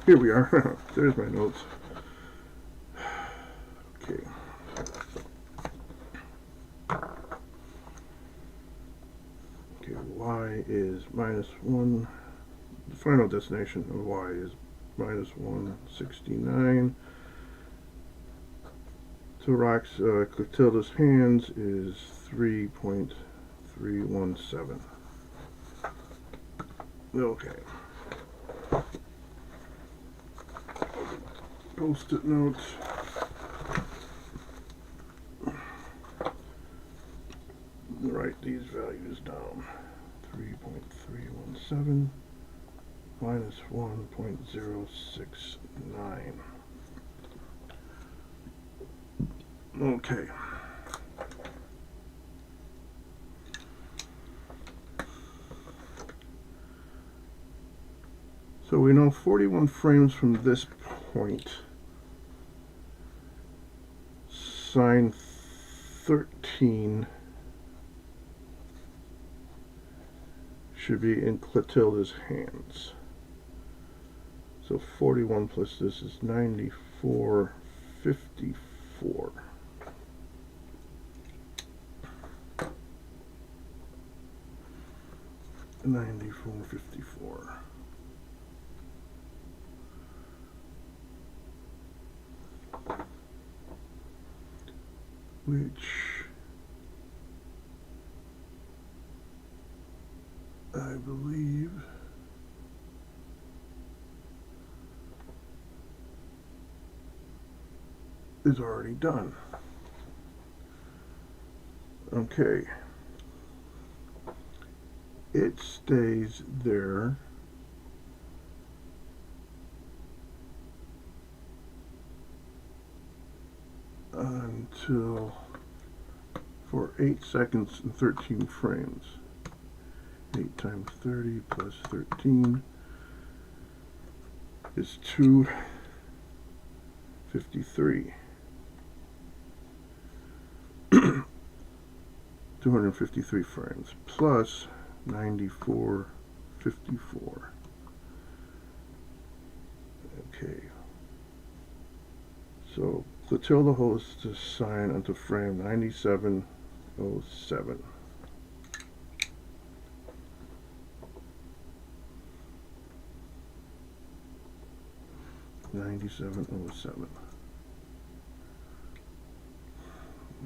Here we are. There's my notes. Okay. Okay, y is -1. The final destination of y is -169. To Clotilda's hands is 3.317. Okay. Post-it notes. Write these values down. 3.317 minus 1.069. Okay. So we know 41 frames from this point. Sine 13 should be in Clotilda's hands. So 41 plus this is 94.54. $94.54. Which I believe is already done. Okay. It stays there until for 8 seconds and 13 frames. 8 times 30 plus 13 is 253. 253 frames plus 94.54. Okay. So Clotilda holds the sign onto frame 9707.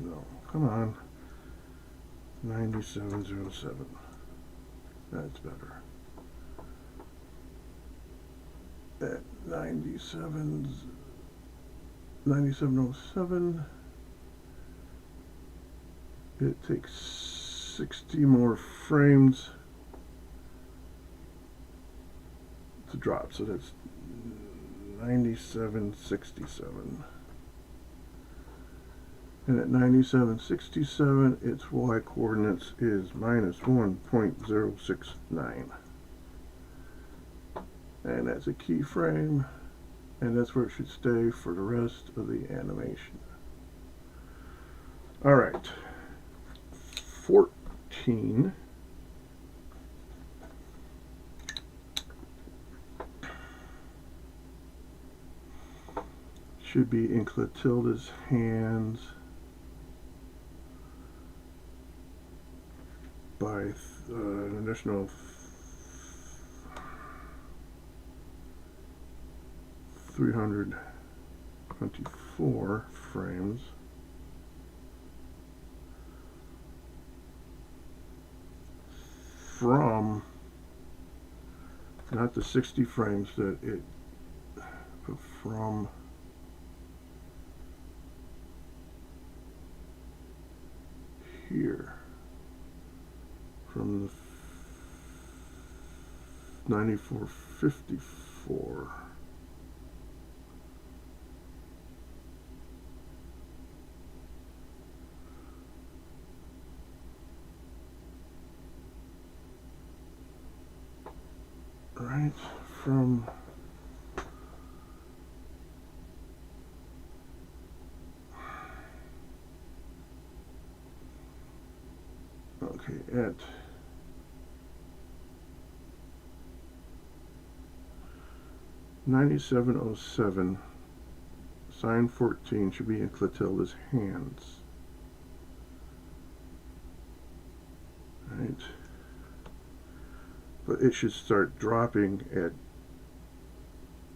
No, come on. 9707. That's better. At 9707, it takes 60 more frames to drop, so that's 9767. And at 9767, its y coordinates is minus 1.069. And that's a keyframe, and that's where it should stay for the rest of the animation. All right, 14. Should be in Clotilda's hands by an additional 324 frames. From not the 60 frames that it, but from here, from the 94.54. Right from okay at 9707, sign 14 should be in Clotilda's hands. Right. but it should start dropping at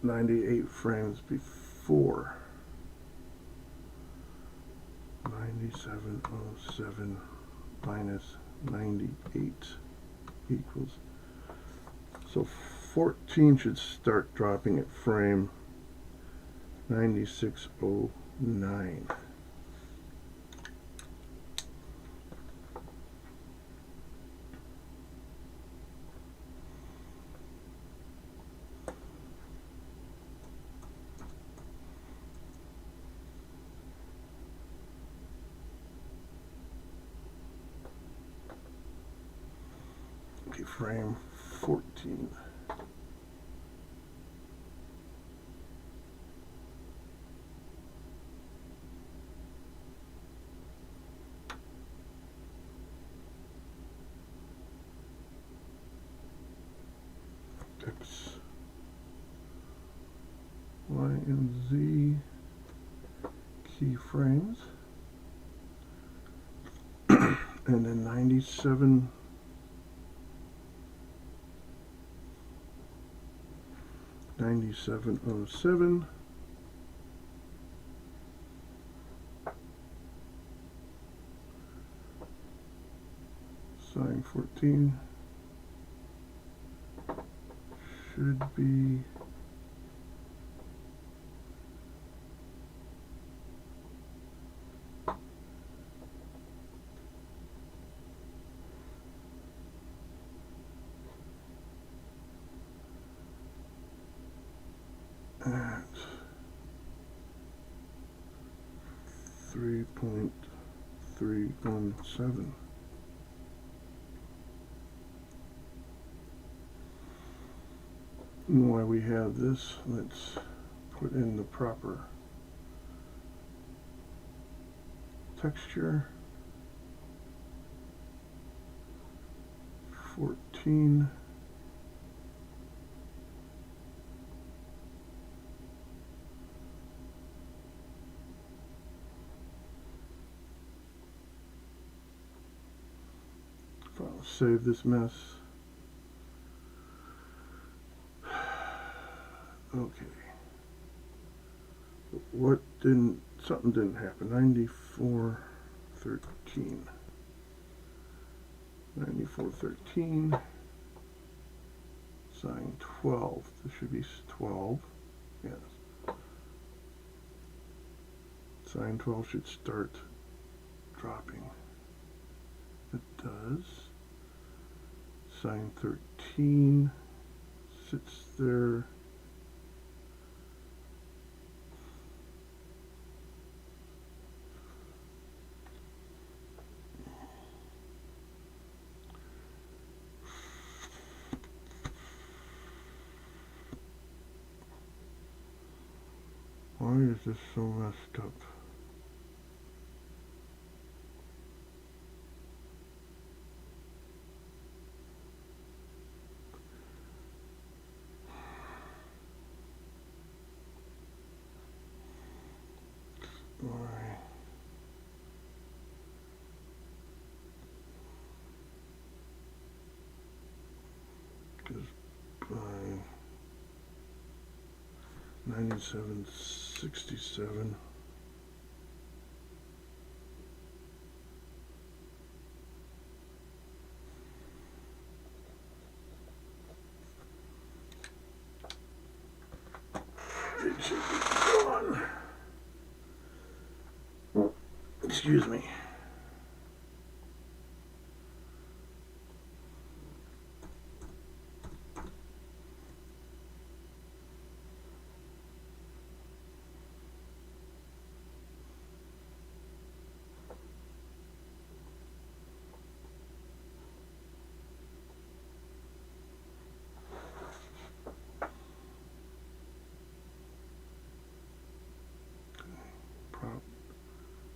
98 frames before. 9707 minus 98 equals, so 14 should start dropping at frame 9609. Okay, frame 14. X, Y, and Z keyframes, and then 97. 9707, sign 14 should be at 3.317. And while we have this, let's put in the proper texture. 14. I'll save this mess. Okay. What didn't, something didn't happen. 9413. 9413. Sign 12. This should be 12. Yes. Sign 12 should start dropping. It does. Sign 13 sits there. Why is this so messed up? Why? Because by 9767. It should be gone. Excuse me.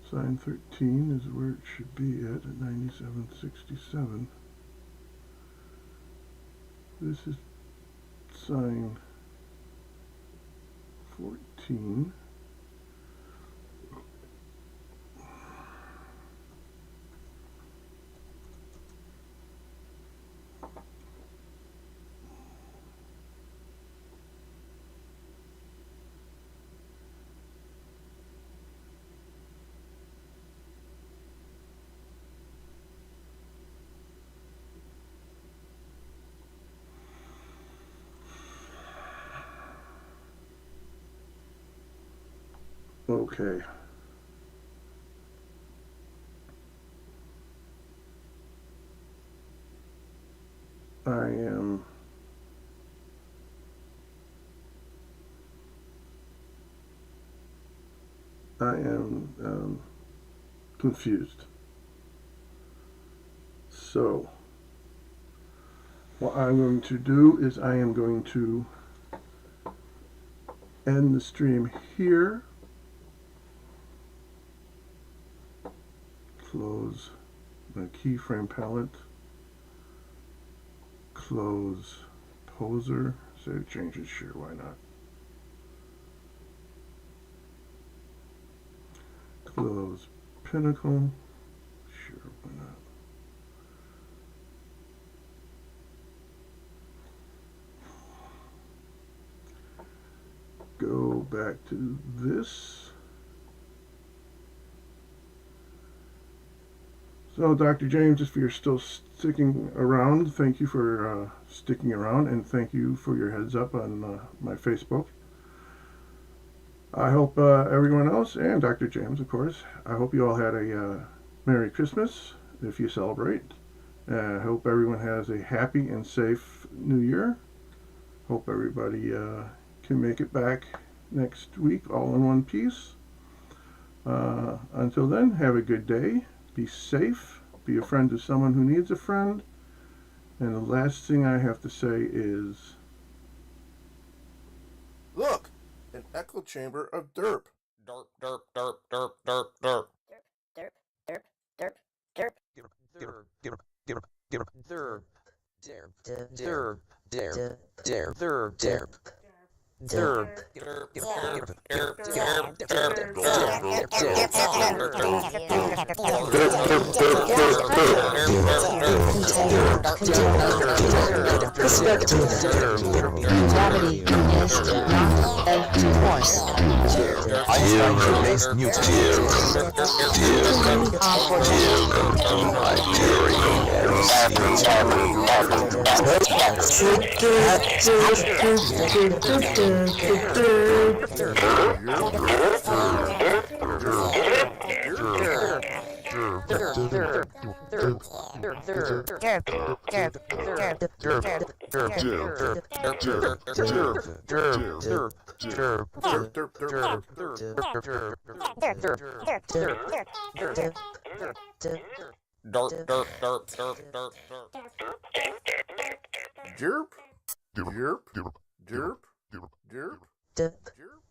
Sign 13 is where it should be at 9767. This is sign 14. Okay. I am confused. So, what I'm going to do is I am going to end the stream here. Close my keyframe palette. Close poser. Save changes, sure, why not? Close pinnacle. Sure, why not? Go back to this. So, Dr. James, if you're still sticking around, thank you for sticking around, and thank you for your heads up on my Facebook. I hope everyone else, and Dr. James, of course, I hope you all had a Merry Christmas, if you celebrate. I hope everyone has a happy and safe New Year. Hope everybody can make it back next week all in one piece. Until then, have a good day. Be safe. Be a friend to someone who needs a friend. And the last thing I have to say is... Look! An echo chamber of derp. Derp, derp, derp, derp, derp, derp. Derp, derp, derp, derp. Derp, derp, derp, derp, derp. Derp, derp, derp, derp, derp, derp. Derp, derp, derp, derp, Gravity is not a force. Einstein based Newton. Jerp, jerp, jerp,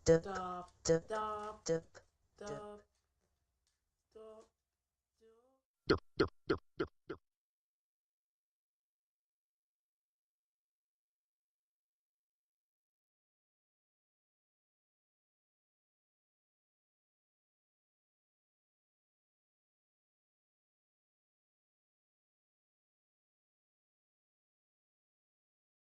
jerp, jerp.